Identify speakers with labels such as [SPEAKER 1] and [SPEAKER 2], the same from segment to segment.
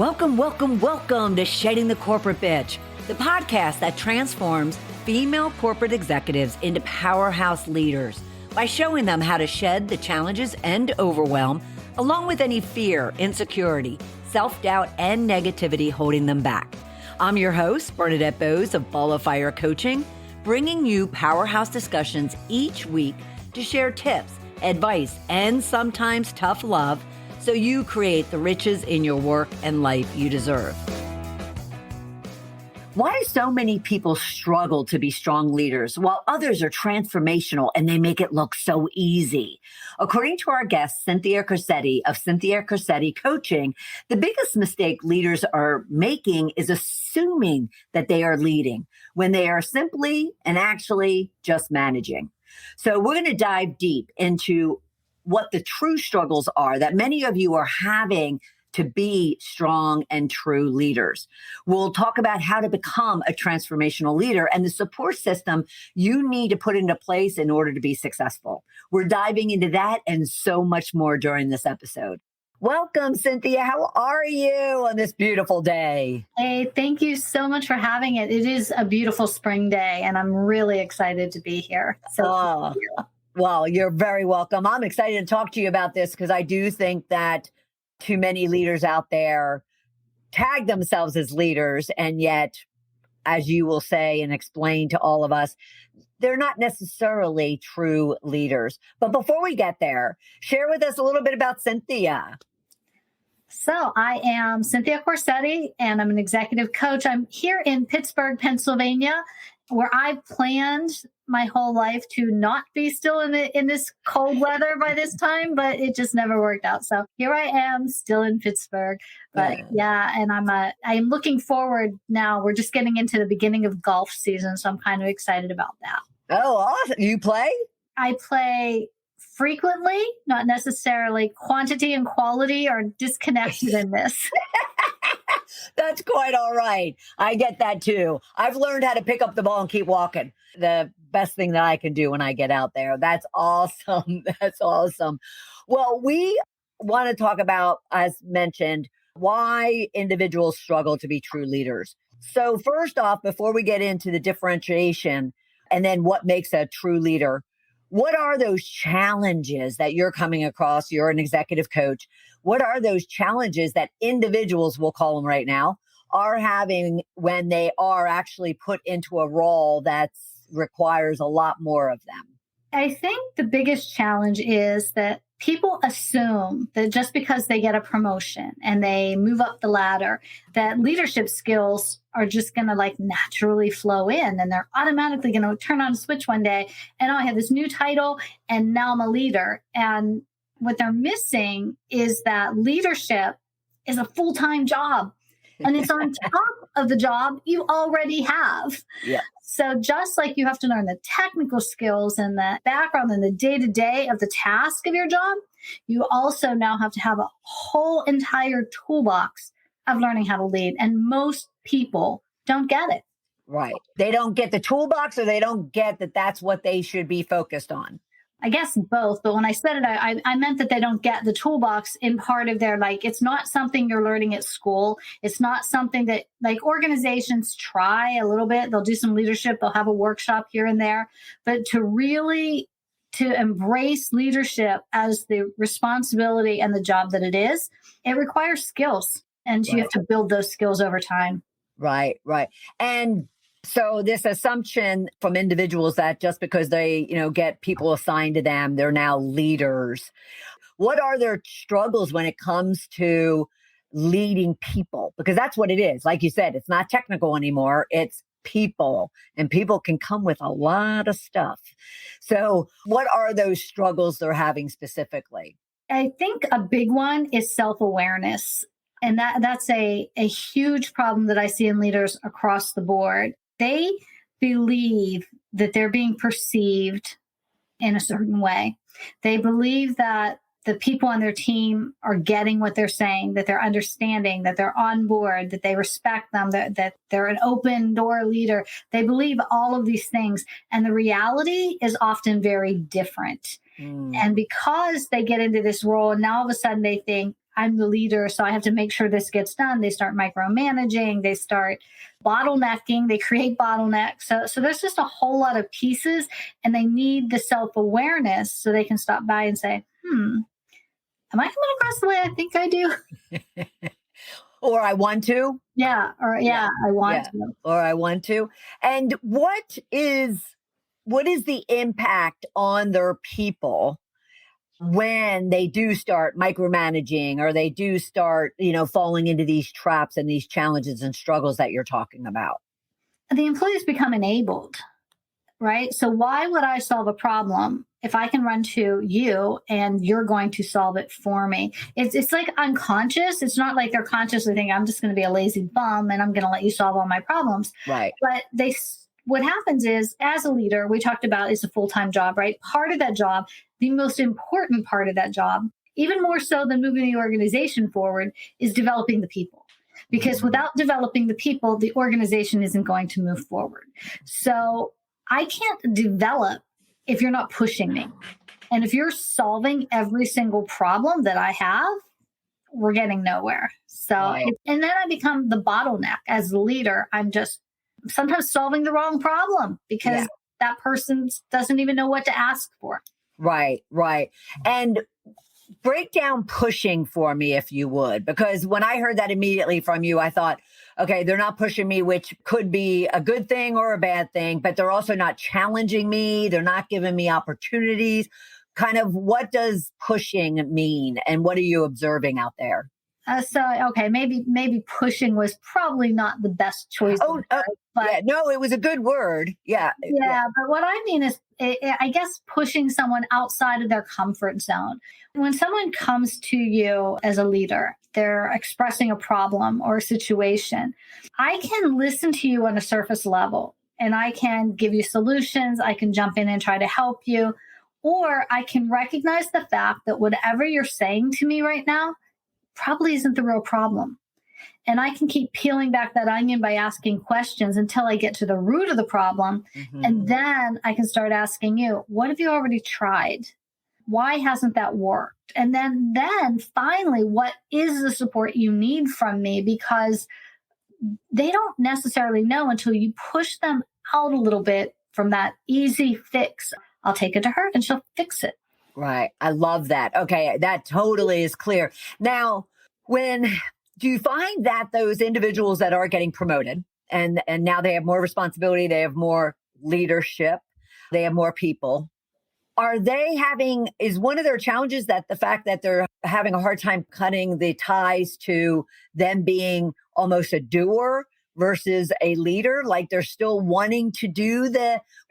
[SPEAKER 1] Welcome, welcome, welcome to Shedding the Corporate Bitch, the podcast that transforms female corporate executives into powerhouse leaders by showing them how to shed the challenges and overwhelm, along with any fear, insecurity, self-doubt, and negativity holding them back. I'm your host, Bernadette Bose of Ball of Fire Coaching, bringing you powerhouse discussions each week to share tips, advice, and sometimes tough love so you create the riches in your work and life you deserve. Why do so many people struggle to be strong leaders while others are transformational and they make it look so easy? According to our guest, Cynthia Corsetti of Cynthia Corsetti Coaching, the biggest mistake leaders are making is assuming that they are leading when they are simply and actually just managing. So we're going to dive deep into what the true struggles are that many of you are having to be strong and true leaders. We'll talk about how to become a transformational leader and the support system you need to put into place in order to be successful. We're diving into that and so much more during this episode. Welcome, Cynthia. How are you on this beautiful day?
[SPEAKER 2] Hey, thank you so much for having it. It is a beautiful spring day, and I'm really excited to be here.
[SPEAKER 1] Well, you're very welcome. I'm excited to talk to you about this because I do think that too many leaders out there tag themselves as leaders, and yet, as you will say and explain to all of us, they're not necessarily true leaders. But before we get there, share with us a little bit about Cynthia.
[SPEAKER 2] So I am Cynthia Corsetti, and I'm an executive coach. I'm here in Pittsburgh, Pennsylvania, where I planned my whole life to not be still in this cold weather by this time, but it just never worked out. So here I am, still in Pittsburgh. But and I'm looking forward now. We're just getting into the beginning of golf season, so I'm kind of excited about that.
[SPEAKER 1] Oh, awesome. You play?
[SPEAKER 2] I play frequently, not necessarily. Quantity and quality are disconnected in this.
[SPEAKER 1] That's quite all right. I get that too. I've learned how to pick up the ball and keep walking. The best thing that I can do when I get out there. That's awesome. That's awesome. Well, we want to talk about, as mentioned, why individuals struggle to be true leaders. So first off, before we get into the differentiation and then what makes a true leader, what are those challenges that you're coming across? You're an executive coach. What are those challenges that individuals, we'll call them right now, are having when they are actually put into a role that requires a lot more of them?
[SPEAKER 2] I think the biggest challenge is that people assume that just because they get a promotion and they move up the ladder, that leadership skills are just going to naturally flow in, and they're automatically going to turn on a switch one day and I have this new title and now I'm a leader. And what they're missing is that leadership is a full-time job and it's on top of the job you already have.
[SPEAKER 1] Yeah.
[SPEAKER 2] So just like you have to learn the technical skills and the background and the day-to-day of the task of your job, you also now have to have a whole entire toolbox of learning how to lead. And most people don't get it.
[SPEAKER 1] Right. They don't get the toolbox, or they don't get that that's what they should be focused on.
[SPEAKER 2] I guess both. But when I said it, I meant that they don't get the toolbox in part of their, it's not something you're learning at school. It's not something that organizations try a little bit. They'll do some leadership. They'll have a workshop here and there. But to embrace leadership as the responsibility and the job that it is, it requires skills. And you have to build those skills over time.
[SPEAKER 1] Right. And so this assumption from individuals that just because they, get people assigned to them, they're now leaders. What are their struggles when it comes to leading people? Because that's what it is. Like you said, it's not technical anymore. It's people, and people can come with a lot of stuff. So what are those struggles they're having specifically?
[SPEAKER 2] I think a big one is self-awareness. And that's a huge problem that I see in leaders across the board. They believe that they're being perceived in a certain way. They believe that the people on their team are getting what they're saying, that they're understanding, that they're on board, that they respect them, that they're an open door leader. They believe all of these things. And the reality is often very different. And because they get into this role and now all of a sudden they think, I'm the leader, so I have to make sure this gets done. They start micromanaging, they start bottlenecking, they create bottlenecks. So there's just a whole lot of pieces, and they need the self-awareness so they can stop by and say, am I coming across the way I think I do?
[SPEAKER 1] Or I want to.
[SPEAKER 2] Yeah. Or yeah, I want
[SPEAKER 1] Yeah.
[SPEAKER 2] to.
[SPEAKER 1] Or I want to. And what is the impact on their people when they do start micromanaging or they do start, falling into these traps and these challenges and struggles that you're talking about?
[SPEAKER 2] The employees become enabled, right? So why would I solve a problem if I can run to you and you're going to solve it for me? It's like unconscious. It's not like they're consciously thinking, I'm just going to be a lazy bum and I'm going to let you solve all my problems.
[SPEAKER 1] Right.
[SPEAKER 2] But what happens is, as a leader, we talked about it's a full-time job, right? Part of that job, the most important part of that job, even more so than moving the organization forward, is developing the people. Because without developing the people, the organization isn't going to move forward. So I can't develop if you're not pushing me. And if you're solving every single problem that I have, we're getting nowhere. So,
[SPEAKER 1] Right.
[SPEAKER 2] And then I become the bottleneck as the leader. I'm just sometimes solving the wrong problem because that person doesn't even know what to ask for.
[SPEAKER 1] Right. And break down pushing for me, if you would, because when I heard that immediately from you, I thought, okay, they're not pushing me, which could be a good thing or a bad thing, but they're also not challenging me. They're not giving me opportunities. Kind of, what does pushing mean? And what are you observing out there?
[SPEAKER 2] Okay, maybe pushing was probably not the best choice.
[SPEAKER 1] No, it was a good word. Yeah.
[SPEAKER 2] But what I mean is, I guess, pushing someone outside of their comfort zone. When someone comes to you as a leader, they're expressing a problem or a situation. I can listen to you on a surface level and I can give you solutions. I can jump in and try to help you. Or I can recognize the fact that whatever you're saying to me right now probably isn't the real problem. And I can keep peeling back that onion by asking questions until I get to the root of the problem. Mm-hmm. And then I can start asking you, what have you already tried? Why hasn't that worked? And then finally, what is the support you need from me? Because they don't necessarily know until you push them out a little bit from that easy fix. I'll take it to her and she'll fix it.
[SPEAKER 1] Right. I love that. Okay. That totally is clear. Now, do you find that those individuals that are getting promoted and now they have more responsibility, they have more leadership, they have more people, is one of their challenges that the fact that they're having a hard time cutting the ties to them being almost a doer versus a leader? Like they're still wanting to do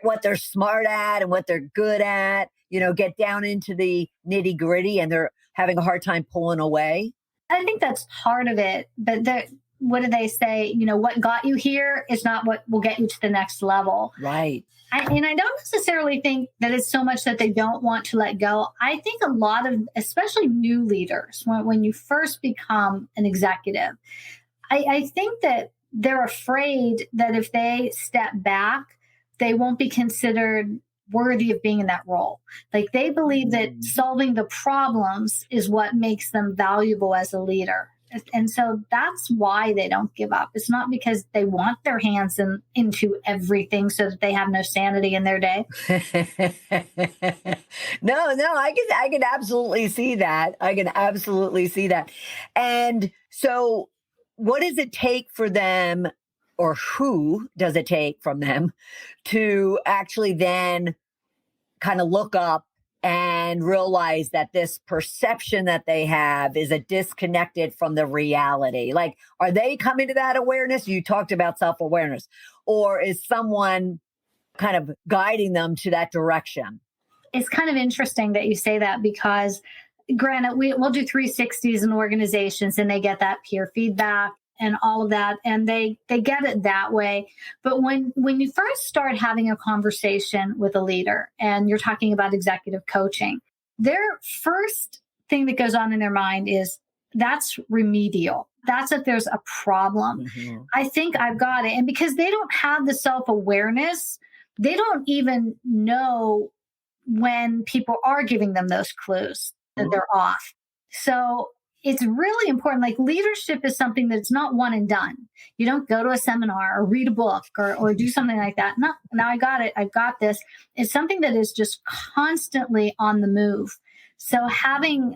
[SPEAKER 1] what they're smart at and what they're good at, get down into the nitty gritty, and they're having a hard time pulling away?
[SPEAKER 2] I think that's part of it. But what do they say? What got you here is not what will get you to the next level.
[SPEAKER 1] Right.
[SPEAKER 2] And I don't necessarily think that it's so much that they don't want to let go. I think a lot of, especially new leaders, when you first become an executive, I think that they're afraid that if they step back, they won't be considered worthy of being in that role. Like they believe that solving the problems is what makes them valuable as a leader. And so that's why they don't give up. It's not because they want their hands into everything so that they have no sanity in their day.
[SPEAKER 1] No, I can absolutely see that. And so what does it take for them, or who does it take from them to actually then kind of look up and realize that this perception that they have is a disconnected from the reality? Like, are they coming to that awareness? You talked about self-awareness, or is someone kind of guiding them to that direction?
[SPEAKER 2] It's kind of interesting that you say that, because granted, we'll do 360s in organizations and they get that peer feedback and all of that, and they get it that way. But when you first start having a conversation with a leader and you're talking about executive coaching, their first thing that goes on in their mind is, that's remedial. That's if there's a problem. Mm-hmm. I think I've got it. And because they don't have the self-awareness, they don't even know when people are giving them those clues that they're off. So it's really important. Like leadership is something that's not one and done. You don't go to a seminar or read a book or do something like that. No, now I got it. I've got this. It's something that is just constantly on the move. So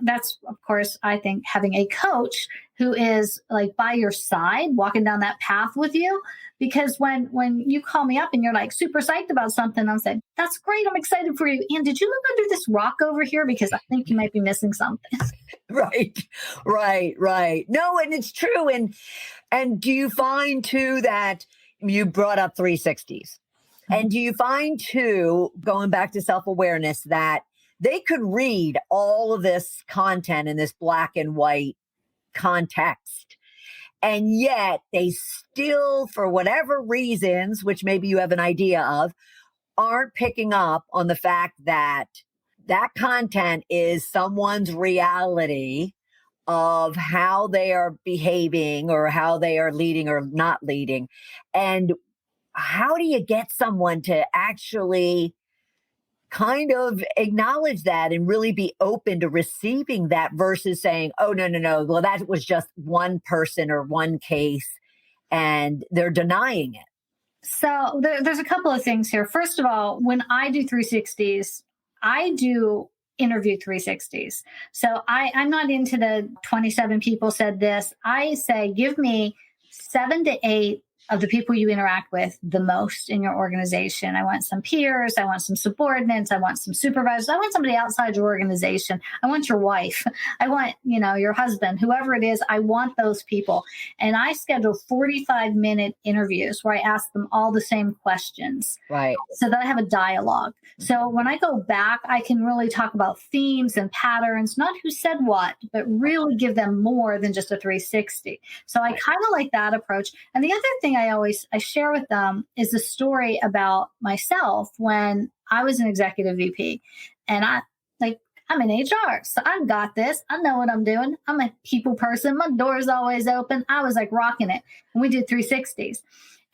[SPEAKER 2] that's, of course, I think having a coach who is like by your side, walking down that path with you. Because when you call me up and you're like super psyched about something, I'm saying, that's great. I'm excited for you. And did you look under this rock over here? Because I think you might be missing something.
[SPEAKER 1] Right, right. No, and it's true. And do you find too that you brought up 360s? And do you find too, going back to self-awareness, that they could read all of this content in this black and white context, and yet they still, for whatever reasons, which maybe you have an idea of, aren't picking up on the fact that that content is someone's reality of how they are behaving or how they are leading or not leading. And how do you get someone to actually kind of acknowledge that and really be open to receiving that versus saying, oh, no. Well, that was just one person or one case and they're denying it.
[SPEAKER 2] So there's a couple of things here. First of all, when I do 360s, I do interview 360s. So I'm not into the 27 people said this. I say, give me 7 to 8 of the people you interact with the most in your organization. I want some peers. I want some subordinates. I want some supervisors. I want somebody outside your organization. I want your wife. I want, your husband, whoever it is. I want those people. And I schedule 45-minute interviews where I ask them all the same questions.
[SPEAKER 1] Right.
[SPEAKER 2] So that I have a dialogue. So when I go back, I can really talk about themes and patterns, not who said what, but really give them more than just a 360. So I kind of like that approach. And the other thing I share with them is a story about myself when I was an executive VP, and I'm in HR, so I've got this. I know what I'm doing. I'm a people person. My door's always open. I was like rocking it, and we did 360s.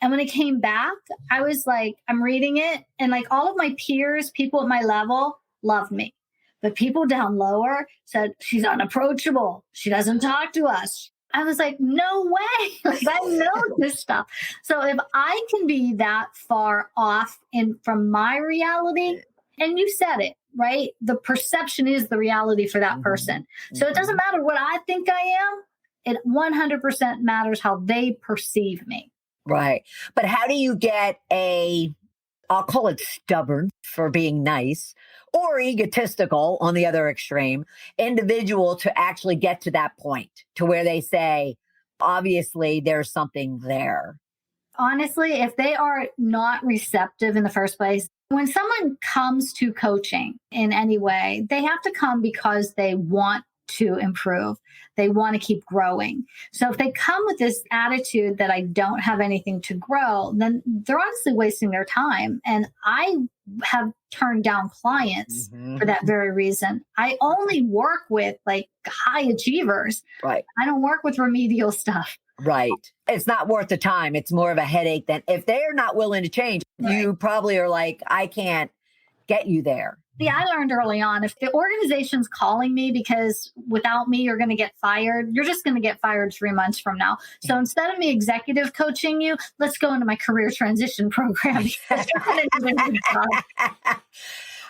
[SPEAKER 2] And when it came back, I was like, I'm reading it, and like all of my peers, people at my level, loved me. But people down lower said, she's unapproachable. She doesn't talk to us. I was like, no way. Like, I know this stuff. So if I can be that far off from my reality, and you said it, right? The perception is the reality for that person. So it doesn't matter what I think I am. It 100% matters how they perceive me.
[SPEAKER 1] Right. But how do you get I'll call it stubborn for being nice, or egotistical on the other extreme, individual to actually get to that point to where they say, obviously there's something there?
[SPEAKER 2] Honestly, if they are not receptive in the first place, when someone comes to coaching in any way, they have to come because they want to improve. They want to keep growing. So if they come with this attitude that I don't have anything to grow, then they're honestly wasting their time. And I have turned down clients for that very reason. I only work with like high achievers.
[SPEAKER 1] Right.
[SPEAKER 2] I don't work with remedial stuff.
[SPEAKER 1] Right. It's not worth the time. It's more of a headache than if they're not willing to change. Right. You probably are like, I can't get you there.
[SPEAKER 2] Yeah, I learned early on, if the organization's calling me because without me, you're going to get fired, you're just going to get fired 3 months from now. So instead of me executive coaching you, let's go into my career transition program.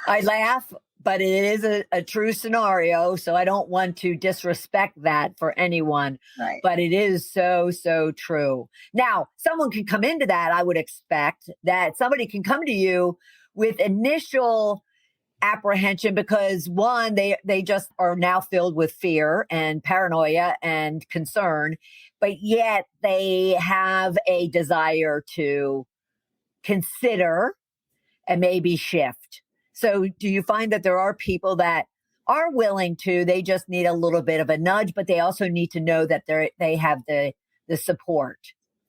[SPEAKER 1] I laugh, but it is a true scenario. So I don't want to disrespect that for anyone,
[SPEAKER 2] right.
[SPEAKER 1] But it is so, so true. Now, someone can come into that. I would expect that somebody can come to you with initial apprehension because one, they just are now filled with fear and paranoia and concern, but yet they have a desire to consider and maybe shift. So do you find that there are people that are willing to, they just need a little bit of a nudge, but they also need to know that they have the support?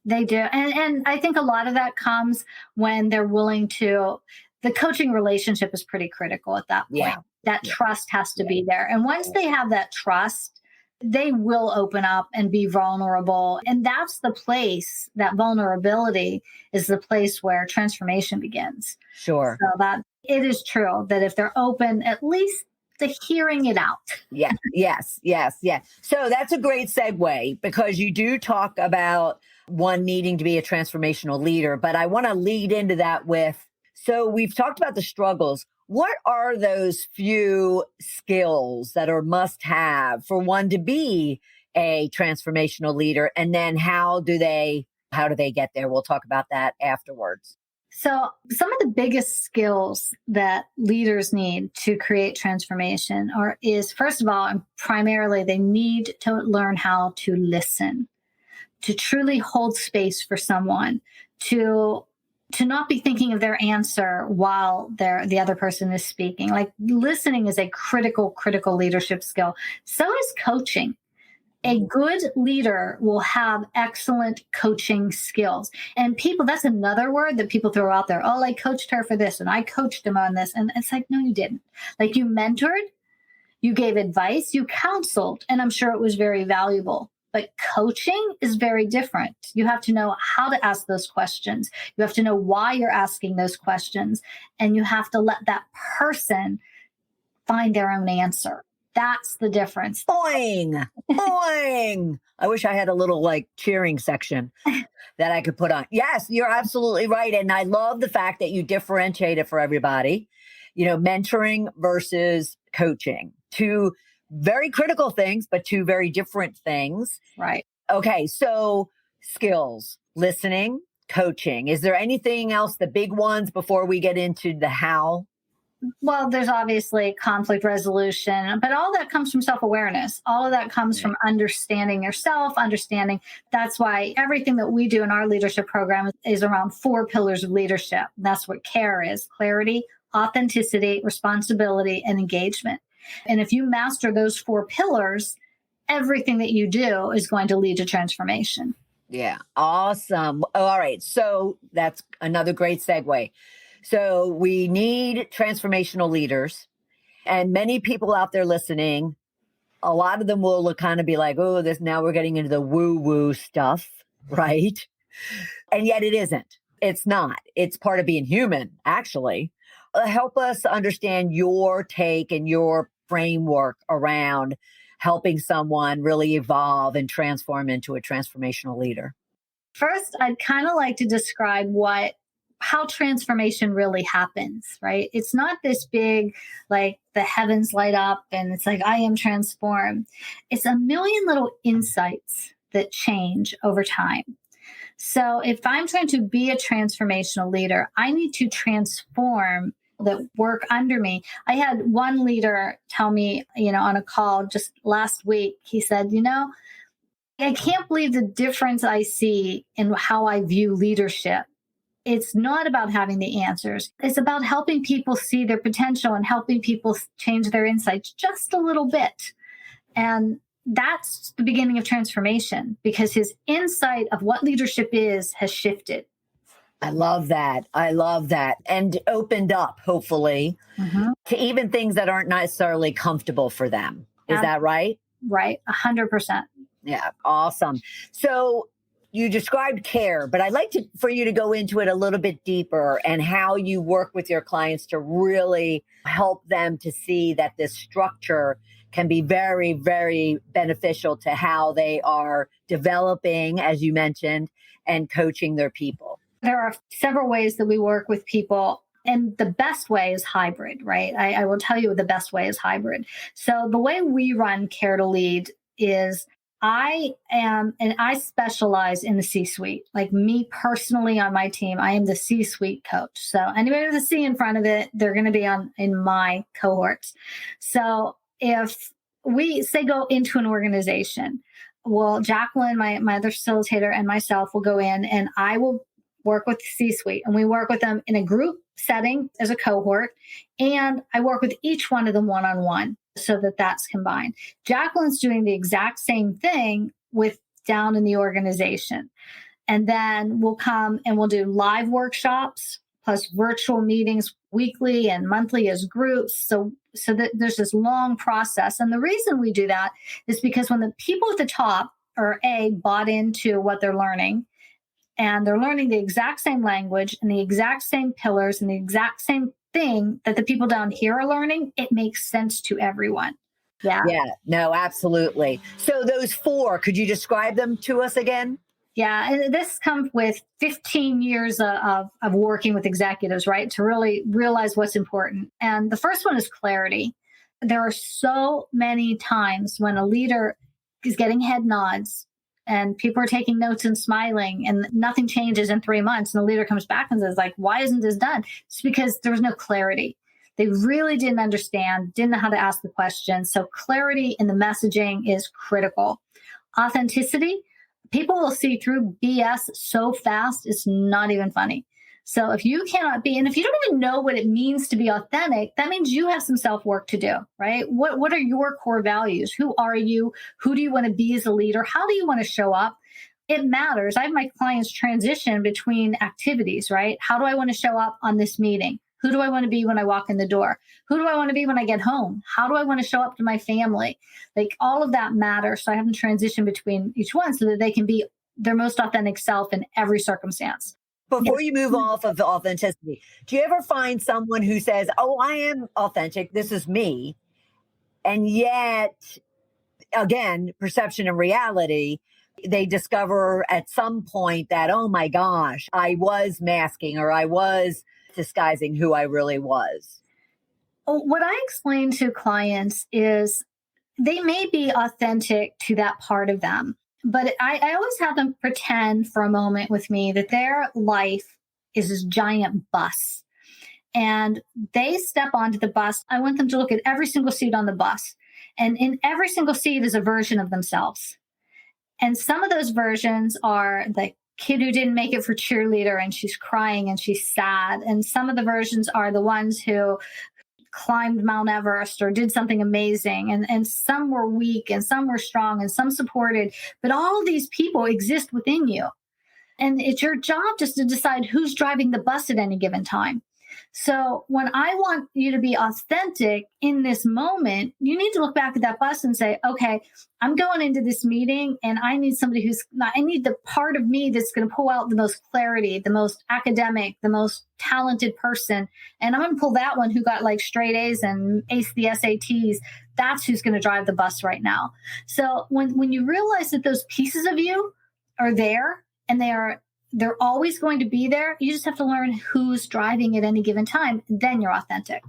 [SPEAKER 2] They do. And I think a lot of that comes when they're willing to. The coaching relationship is pretty critical at that point.
[SPEAKER 1] Yeah.
[SPEAKER 2] That trust has to be there. And once they have that trust, they will open up and be vulnerable. And that's the place, that vulnerability is the place where transformation begins.
[SPEAKER 1] Sure.
[SPEAKER 2] So that it is true that if they're open, at least the hearing it out.
[SPEAKER 1] Yeah. Yes. Yes. Yeah. So that's a great segue because you do talk about one needing to be a transformational leader, but I want to lead into that with, so we've talked about the struggles. What are those few skills that are must have for one to be a transformational leader? And then how do they get there? We'll talk about that afterwards.
[SPEAKER 2] So, some of the biggest skills that leaders need to create transformation is first of all, and primarily, they need to learn how to listen, to truly hold space for someone, to not be thinking of their answer while the other person is speaking. Like listening is a critical leadership skill. So is coaching. A good leader will have excellent coaching skills. And people, that's another word that people throw out there. Oh, I coached her for this and I coached him on this. And it's like, no, you didn't. Like you mentored, you gave advice, you counseled, and I'm sure it was very valuable. But coaching is very different. You have to know how to ask those questions. You have to know why you're asking those questions. And you have to let that person find their own answer. That's the difference.
[SPEAKER 1] Boing, boing. I wish I had a little like cheering section that I could put on. Yes, you're absolutely right. And I love the fact that you differentiate it for everybody, mentoring versus coaching. Two very critical things, but two very different things.
[SPEAKER 2] Right.
[SPEAKER 1] Okay. So skills, listening, coaching. Is there anything else, the big ones before we get into the how?
[SPEAKER 2] Well, there's obviously conflict resolution, but all that comes from self-awareness. All of that comes from understanding yourself, understanding. That's why everything that we do in our leadership program is around 4 pillars of leadership. That's what CARE is: clarity, authenticity, responsibility, and engagement. And if you master those 4 pillars, everything that you do is going to lead to transformation.
[SPEAKER 1] Yeah. Awesome. All right. So that's another great segue. So we need transformational leaders, and many people out there listening, a lot of them will kind of be like, oh, now we're getting into the woo woo stuff, right? And yet it isn't. It's not. It's part of being human, actually. Help us understand your take and your framework around helping someone really evolve and transform into a transformational leader.
[SPEAKER 2] First, I'd kind of like to describe how transformation really happens, right? It's not this big, like the heavens light up and it's like, I am transformed. It's a million little insights that change over time. So if I'm trying to be a transformational leader, I need to transform that work under me. I had one leader tell me, on a call just last week, he said, I can't believe the difference I see in how I view leadership. It's not about having the answers. It's about helping people see their potential and helping people change their insights just a little bit. And that's the beginning of transformation because his insight of what leadership is has shifted.
[SPEAKER 1] I love that. And opened up, hopefully, to even things that aren't necessarily comfortable for them. Is that right?
[SPEAKER 2] Right. 100%.
[SPEAKER 1] Yeah. Awesome. So you described CARE, but I'd like for you to go into it a little bit deeper and how you work with your clients to really help them to see that this structure can be very, very beneficial to how they are developing, as you mentioned, and coaching their people.
[SPEAKER 2] There are several ways that we work with people. And the best way is hybrid, right? I will tell you the best way is hybrid. So the way we run Care to Lead is I specialize in the C-suite. Like me personally on my team, I am the C-suite coach. So anybody with a C in front of it, they're going to be in my cohorts. So if we say go into an organization, well, Jacqueline, my other facilitator, and myself will go in and I will work with the C-suite, and we work with them in a group setting as a cohort. And I work with each one of them one-on-one so that that's combined. Jacqueline's doing the exact same thing with down in the organization. And then we'll come and we'll do live workshops plus virtual meetings weekly and monthly as groups. So that there's this long process. And the reason we do that is because when the people at the top are bought into what they're learning, and they're learning the exact same language and the exact same pillars and the exact same thing that the people down here are learning, it makes sense to everyone. Yeah.
[SPEAKER 1] Yeah, no, absolutely. So those four, could you describe them to us again?
[SPEAKER 2] Yeah. And this comes with 15 years of working with executives, right? To really realize what's important. And the first one is clarity. There are so many times when a leader is getting head nods and people are taking notes and smiling and nothing changes in 3 months. And the leader comes back and says, like, why isn't this done? It's because there was no clarity. They really didn't understand, didn't know how to ask the question. So clarity in the messaging is critical. Authenticity, people will see through BS so fast, it's not even funny. So if you cannot be, and if you don't even know what it means to be authentic, that means you have some self-work to do, right? What are your core values? Who are you? Who do you want to be as a leader? How do you want to show up? It matters. I have my clients transition between activities, right? How do I want to show up on this meeting? Who do I want to be when I walk in the door? Who do I want to be when I get home? How do I want to show up to my family? Like all of that matters. So I have them transition between each one so that they can be their most authentic self in every circumstance.
[SPEAKER 1] Before you move off of the authenticity, do you ever find someone who says, oh, I am authentic, this is me, and yet, again, perception and reality, they discover at some point that, oh my gosh, I was masking or I was disguising who I really was?
[SPEAKER 2] What I explain to clients is they may be authentic to that part of them, but I always have them pretend for a moment with me that their life is this giant bus. And they step onto the bus. I want them to look at every single seat on the bus. And in every single seat is a version of themselves. And some of those versions are the kid who didn't make it for cheerleader and she's crying and she's sad. And some of the versions are the ones who climbed Mount Everest or did something amazing. And some were weak and some were strong and some supported. But all of these people exist within you. And it's your job just to decide who's driving the bus at any given time. So when I want you to be authentic in this moment, you need to look back at that bus and say, okay, I'm going into this meeting and I need somebody I need the part of me that's going to pull out the most clarity, the most academic, the most talented person. And I'm going to pull that one who got like straight A's and aced the SATs. That's who's going to drive the bus right now. So when you realize that those pieces of you are there and they're always going to be there. You just have to learn who's driving at any given time. Then you're authentic.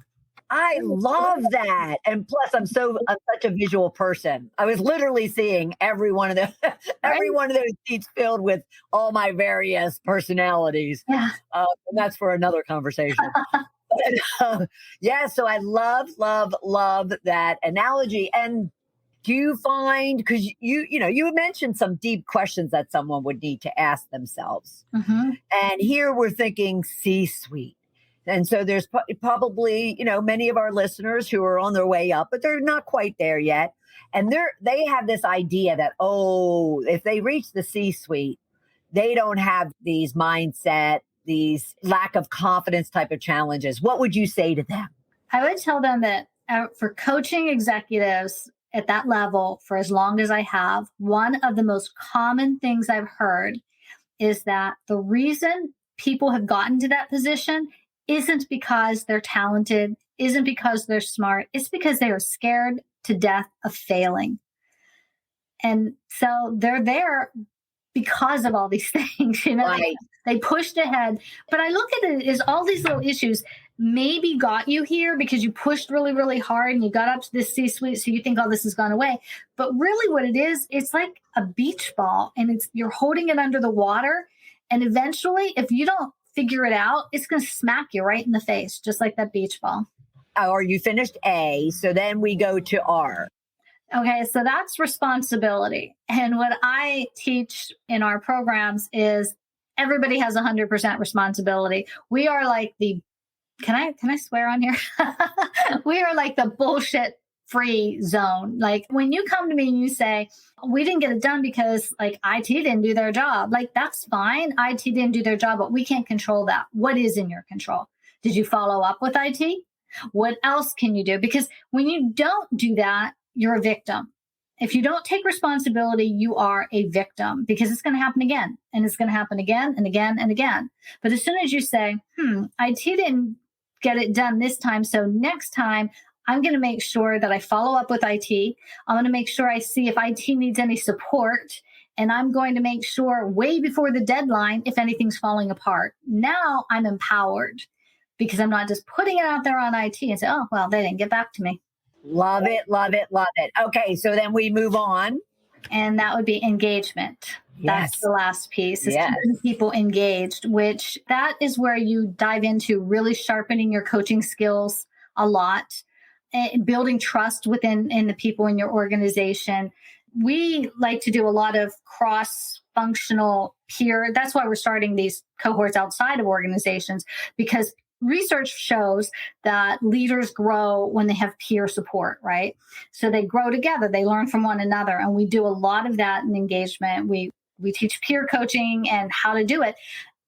[SPEAKER 1] I love that. And plus, I'm such a visual person. I was literally seeing every one of those seats filled with all my various personalities.
[SPEAKER 2] Yeah.
[SPEAKER 1] And that's for another conversation. But, yeah. So I love that analogy. And do you find, because you mentioned some deep questions that someone would need to ask themselves.
[SPEAKER 2] Mm-hmm. And
[SPEAKER 1] here we're thinking C-suite. And so there's probably, many of our listeners who are on their way up, but they're not quite there yet. And they have this idea that, if they reach the C-suite, they don't have these mindset, these lack of confidence type of challenges. What would you say to them?
[SPEAKER 2] I would tell them that for coaching executives at that level for as long as I have, one of the most common things I've heard is that the reason people have gotten to that position isn't because they're talented, isn't because they're smart. It's because they are scared to death of failing. And so they're there because of all these things,
[SPEAKER 1] Right.
[SPEAKER 2] They pushed ahead. But I look at it as all these little issues maybe got you here because you pushed really, really hard and you got up to this C-suite. So you think, this has gone away. But really what it is, it's like a beach ball and you're holding it under the water. And eventually, if you don't figure it out, it's going to smack you right in the face, just like that beach ball.
[SPEAKER 1] Or you finished A, so then we go to R.
[SPEAKER 2] Okay, so that's responsibility. And what I teach in our programs is everybody has 100% responsibility. We are like can I swear on here? We are like the bullshit free zone. Like when you come to me and you say, we didn't get it done because IT didn't do their job. That's fine. IT didn't do their job, but we can't control that. What is in your control? Did you follow up with IT? What else can you do? Because when you don't do that, you're a victim. If you don't take responsibility, you are a victim because it's going to happen again and it's going to happen again and again and again. But as soon as you say, IT didn't get it done this time. So next time, I'm going to make sure that I follow up with IT. I'm going to make sure I see if IT needs any support. And I'm going to make sure way before the deadline if anything's falling apart. Now I'm empowered because I'm not just putting it out there on IT and say, oh, well, they didn't get back to me.
[SPEAKER 1] Love it, love it, love it. Okay, so then we move on.
[SPEAKER 2] And that would be engagement. That's the last piece, is keeping people engaged, which that is where you dive into really sharpening your coaching skills a lot, and building trust within the people in your organization. We like to do a lot of cross-functional peer. That's why we're starting these cohorts outside of organizations, because research shows that leaders grow when they have peer support, right? So they grow together, they learn from one another. And we do a lot of that in engagement. We teach peer coaching and how to do it.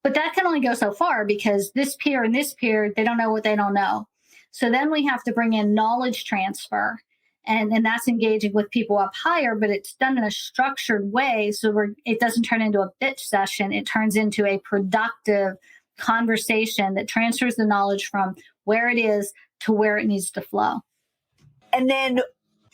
[SPEAKER 2] But that can only go so far because this peer and this peer, they don't know what they don't know. So then we have to bring in knowledge transfer. And that's engaging with people up higher, but it's done in a structured way. So it doesn't turn into a bitch session. It turns into a productive conversation that transfers the knowledge from where it is to where it needs to flow.
[SPEAKER 1] And then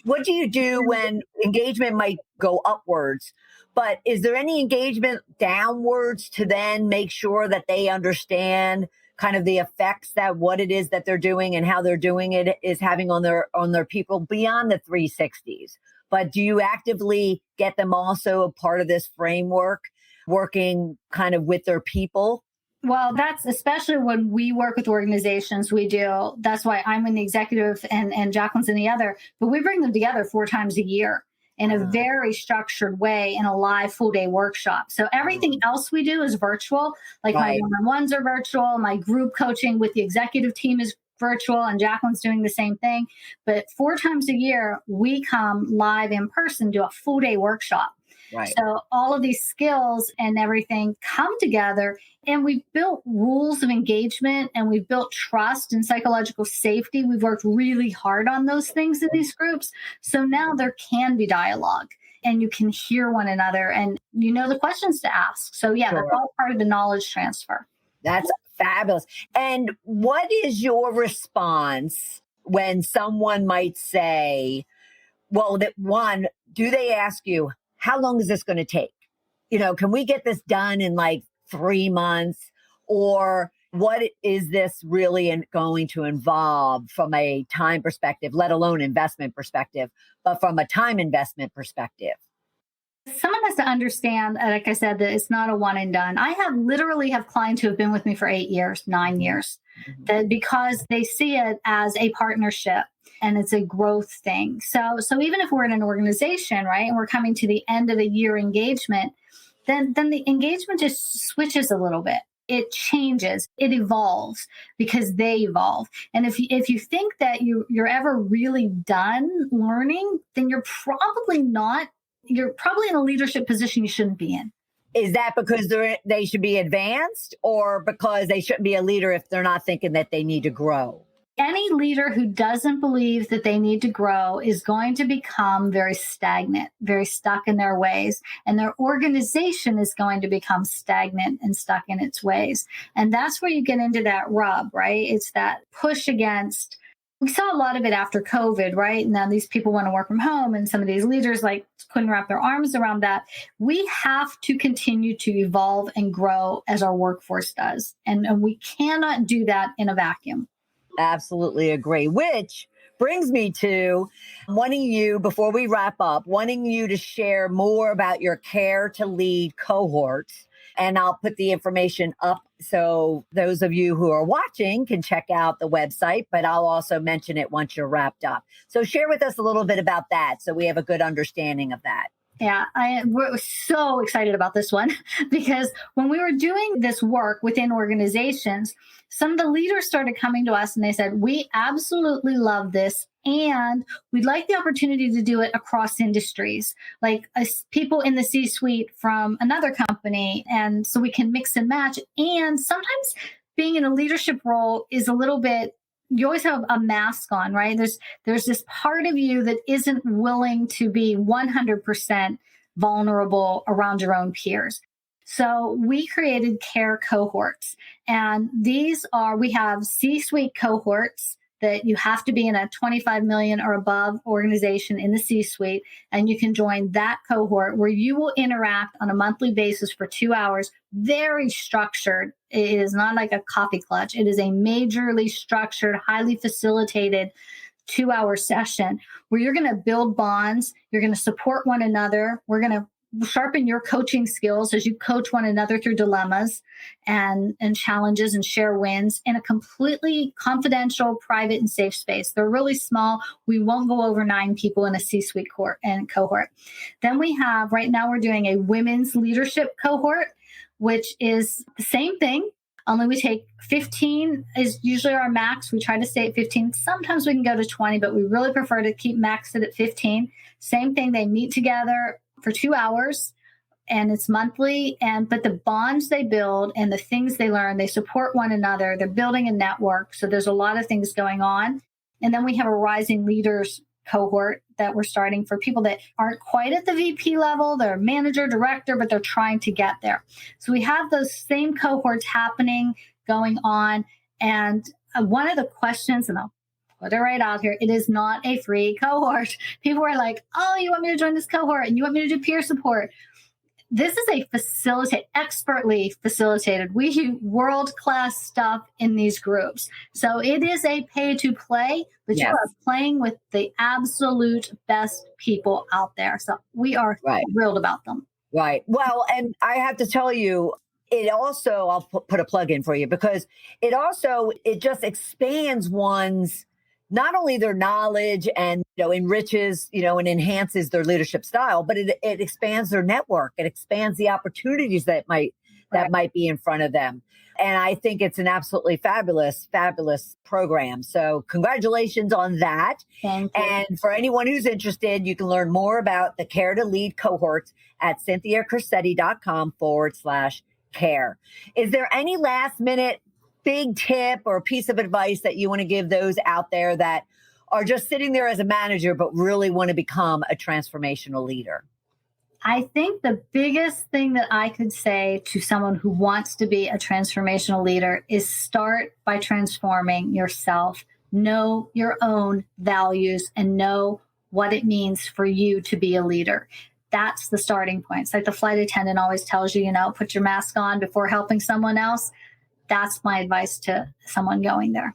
[SPEAKER 1] what do you do when engagement might go upwards, but is there any engagement downwards to then make sure that they understand kind of the effects that what it is that they're doing and how they're doing it is having on their people beyond the 360s? But do you actively get them also a part of this framework, working kind of with their people?
[SPEAKER 2] Well, that's especially when we work with organizations, we do. That's why I'm in the executive and Jacqueline's in the other, but we bring them together 4 times a year in a very structured way in a live full day workshop. So everything else we do is virtual. Like my one-on-ones are virtual. My group coaching with the executive team is virtual, and Jacqueline's doing the same thing. But 4 times a year, we come live in person, do a full day workshop.
[SPEAKER 1] Right.
[SPEAKER 2] So all of these skills and everything come together, and we've built rules of engagement, and we've built trust and psychological safety. We've worked really hard on those things in these groups. So now there can be dialogue and you can hear one another and you know the questions to ask. So that's all part of the knowledge transfer.
[SPEAKER 1] That's fabulous. And what is your response when someone might say, well, that one, do they ask you, how long is this going to take? Can we get this done in like 3 months? Or what is this really going to involve from a time perspective, let alone investment perspective, but from a time investment perspective?
[SPEAKER 2] Someone has to understand, like I said, that it's not a one and done. I literally have clients who have been with me for 8 years, 9 years, that because they see it as a partnership and it's a growth thing. So even if we're in an organization, right, and we're coming to the end of a year engagement, then the engagement just switches a little bit. It changes, it evolves because they evolve. And if you think that you're ever really done learning, then you're probably not. You're probably in a leadership position you shouldn't be in.
[SPEAKER 1] Is that because they should be advanced, or because they shouldn't be a leader if they're not thinking that they need to grow?
[SPEAKER 2] Any leader who doesn't believe that they need to grow is going to become very stagnant, very stuck in their ways. And their organization is going to become stagnant and stuck in its ways. And that's where you get into that rub, right? It's that push against. We saw a lot of it after COVID, right? Now these people want to work from home, and some of these leaders couldn't wrap their arms around that. We have to continue to evolve and grow as our workforce does. And we cannot do that in a vacuum.
[SPEAKER 1] Absolutely agree. Which brings me to wanting you, before we wrap up, wanting you to share more about your Care to Lead cohorts. And I'll put the information up so those of you who are watching can check out the website, but I'll also mention it once you're wrapped up. So share with us a little bit about that so we have a good understanding of that.
[SPEAKER 2] Yeah, we're so excited about this one because when we were doing this work within organizations, some of the leaders started coming to us and they said, we absolutely love this. And we'd like the opportunity to do it across industries, like people in the C-suite from another company. And so we can mix and match. And sometimes being in a leadership role is a little bit, you always have a mask on, right? There's this part of you that isn't willing to be 100% vulnerable around your own peers. So we created care cohorts. And we have C-suite cohorts that you have to be in a 25 million or above organization in the C-suite. And you can join that cohort where you will interact on a monthly basis for 2 hours, very structured. It is not like a coffee clutch. It is a majorly structured, highly facilitated 2-hour session where you're going to build bonds. You're going to support one another. We're going to sharpen your coaching skills as you coach one another through dilemmas and challenges and share wins in a completely confidential, private, and safe space. They're really small. We won't go over 9 people in a C-suite cohort. Then we have, right now we're doing a women's leadership cohort, which is the same thing. Only we take 15 is usually our max. We try to stay at 15. Sometimes we can go to 20, but we really prefer to keep maxed at 15. Same thing. They meet together for 2 hours and it's monthly. But the bonds they build and the things they learn, they support one another. They're building a network. So there's a lot of things going on. And then we have a rising leaders cohort that we're starting for people that aren't quite at the VP level. They're manager, director, but they're trying to get there. So we have those same cohorts happening, going on. And one of the questions, and I'll put it right out here, it is not a free cohort. People are like, oh, you want me to join this cohort and you want me to do peer support. This is a expertly facilitated. We do world-class stuff in these groups. So it is a pay-to-play, but you are playing with the absolute best people out there. So we are thrilled about them.
[SPEAKER 1] Right. Well, and I have to tell you, it also, I'll put a plug in for you because it just expands one's, not only their knowledge and, enriches, and enhances their leadership style, but it expands their network. It expands the opportunities that might be in front of them. And I think it's an absolutely fabulous, fabulous program. So congratulations on that.
[SPEAKER 2] Thank you.
[SPEAKER 1] And for anyone who's interested, you can learn more about the Care to Lead cohorts at cynthiacorsetti.com/care. Is there any last minute big tip or piece of advice that you want to give those out there that are just sitting there as a manager, but really want to become a transformational leader?
[SPEAKER 2] I think the biggest thing that I could say to someone who wants to be a transformational leader is start by transforming yourself. Know your own values and know what it means for you to be a leader. That's the starting point. It's like the flight attendant always tells you, put your mask on before helping someone else. That's my advice to someone going there.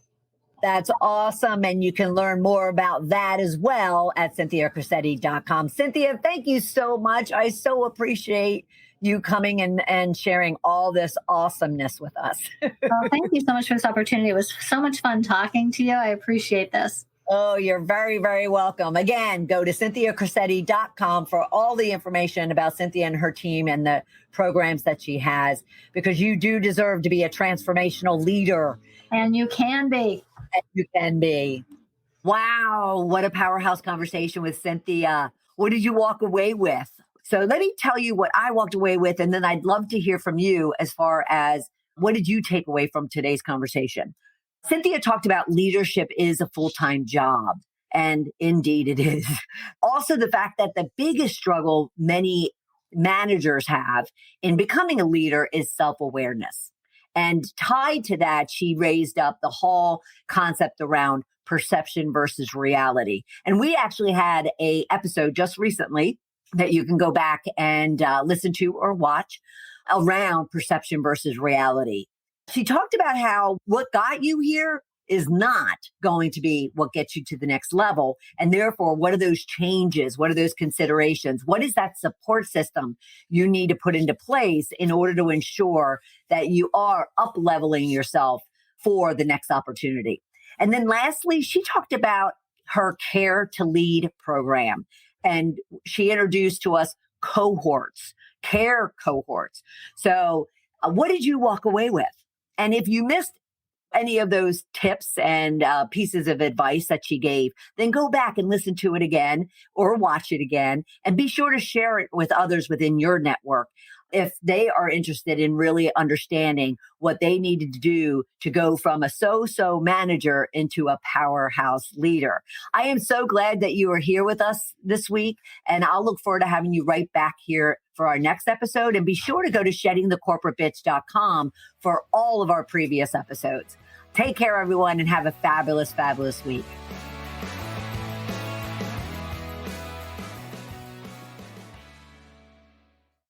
[SPEAKER 1] That's awesome. And you can learn more about that as well at cynthiacorsetti.com. Cynthia, thank you so much. I so appreciate you coming and sharing all this awesomeness with us.
[SPEAKER 2] Well, thank you so much for this opportunity. It was so much fun talking to you. I appreciate this.
[SPEAKER 1] Oh, you're very, very welcome. Again, go to cynthiacorsetti.com for all the information about Cynthia and her team and the programs that she has, because you do deserve to be a transformational leader.
[SPEAKER 2] And you can be.
[SPEAKER 1] And you can be. Wow, what a powerhouse conversation with Cynthia. What did you walk away with? So let me tell you what I walked away with, and then I'd love to hear from you as far as what did you take away from today's conversation? Cynthia talked about leadership is a full-time job, and indeed it is. Also, the fact that the biggest struggle many managers have in becoming a leader is self-awareness. And tied to that, she raised up the whole concept around perception versus reality. And we actually had an episode just recently that you can go back and listen to or watch around perception versus reality. She talked about how what got you here is not going to be what gets you to the next level. And therefore, what are those changes? What are those considerations? What is that support system you need to put into place in order to ensure that you are up-leveling yourself for the next opportunity? And then lastly, she talked about her Care to Lead program. And she introduced to us cohorts, care cohorts. So what did you walk away with? And if you missed any of those tips and pieces of advice that she gave, then go back and listen to it again or watch it again, and be sure to share it with others within your network. if they are interested in really understanding what they needed to do to go from a so-so manager into a powerhouse leader. I am so glad that you are here with us this week, and I'll look forward to having you right back here for our next episode. And be sure to go to sheddingthecorporatebitch.com for all of our previous episodes. Take care, everyone, and have a fabulous, fabulous week.